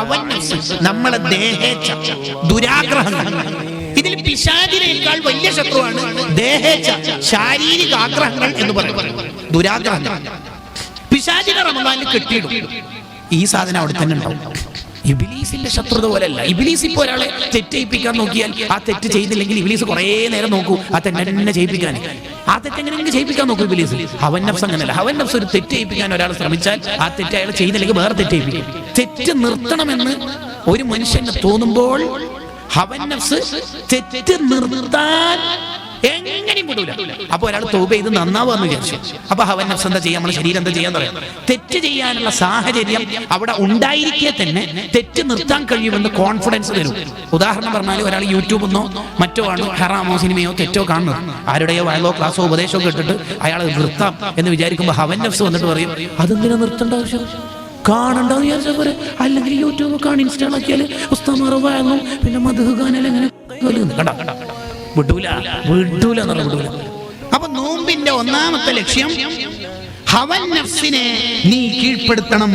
അവൻ നഫ്സ്, നമ്മളെ ദേഹേച്ഛ, ദുരാഗ്രഹങ്ങൾ. ഇതിൽ പിശാചിനേക്കാൾ വലിയ ശത്രുവാണ് ദേഹേച്ഛ, ശാരീരിക ആഗ്രഹങ്ങൾ എന്ന് പറയുന്നത്. ദുരാഗ്രഹങ്ങൾ പിശാചിനെ റമദാനിൽ കെട്ടിയിടും. ഈ സാധനം അവിടെ തന്നെ ഉണ്ടാവും. ഇബ്ലീസിന്റെ ശത്രുത പോലെയല്ല. ഇബ്ലീസ് ഇപ്പോൾ ഒരാളെ തെറ്റയിപ്പിക്കാൻ നോക്കിയാൽ ആ തെറ്റ് ചെയ്തില്ലെങ്കിൽ ഇബ്ലീസ് കുറേ നേരം നോക്കൂ ആ തെന്നെ ചെയ്യിപ്പിക്കാൻ. ആ തെറ്റെങ്ങനെയെങ്കിലും ചെയ്യിപ്പിക്കാൻ നോക്കൂ ഇബ്ലീസ്. ഹവൻ നഫ്സ് അങ്ങനെയല്ല. ഹവൻ നഫ്സ് ഒരു തെറ്റ് ചെയ്യിപ്പിക്കാൻ ഒരാൾ ശ്രമിച്ചാൽ ആ തെറ്റ് അയാൾ ചെയ്തില്ലെങ്കിൽ വേറെ തെറ്റ് ചെയ്യിപ്പിക്കും. തെറ്റ് നിർത്തണമെന്ന് ഒരു മനുഷ്യന് തോന്നുമ്പോൾ ഹവൻ നഫ്സ് തെറ്റ് നിർത്താൻ എങ്ങനെയും വിടൂല. അപ്പൊ ഒരാൾ തൗബ ചെയ്ത് നന്നാവാന്ന് വിചാരിച്ചു. അപ്പൊ ഹവൻ നഫ്സ് എന്താ ചെയ്യാം? നമ്മുടെ ശരീരം എന്താ ചെയ്യാൻ പറയാം? തെറ്റ് ചെയ്യാനുള്ള സാഹചര്യം അവിടെ ഉണ്ടായിരിക്കെ തന്നെ തെറ്റ് നിർത്താൻ കഴിയുമെന്ന് കോൺഫിഡൻസ് തരും. ഉദാഹരണം പറഞ്ഞാൽ ഒരാൾ യൂട്യൂബെന്നോ മറ്റോ ആണ് ഹറാമോ സിനിമയോ തെറ്റോ കാണുന്നത്, ആരുടെയോ വയലോ ക്ലാസ്സോ ഉപദേശമോ കേട്ടിട്ട് അയാൾ നിർത്താം എന്ന് വിചാരിക്കുമ്പോൾ ഹവൻ നഫ്സ് വന്നിട്ട് പറയും അതെന്തിനാ നിർത്തേണ്ട ആവശ്യം, കാണണ്ടെന്ന് വിചാരിച്ചാൽ പോരെ. അല്ലെങ്കിൽ യൂട്യൂബ് കാണി ഇൻസ്റ്റാൾ ആക്കിയാൽ ഉസ്താമാർ വാങ്ങും, പിന്നെ മധു ഗാനൽ എങ്ങനെ കണ്ട വിടൂല എന്നുള്ള വിടൂല. അപ്പൊ നോമ്പിന്റെ ഒന്നാമത്തെ ലക്ഷ്യം ഹവൻ നഫ്സിനെ നീ കീഴ്പ്പെടുത്തണം.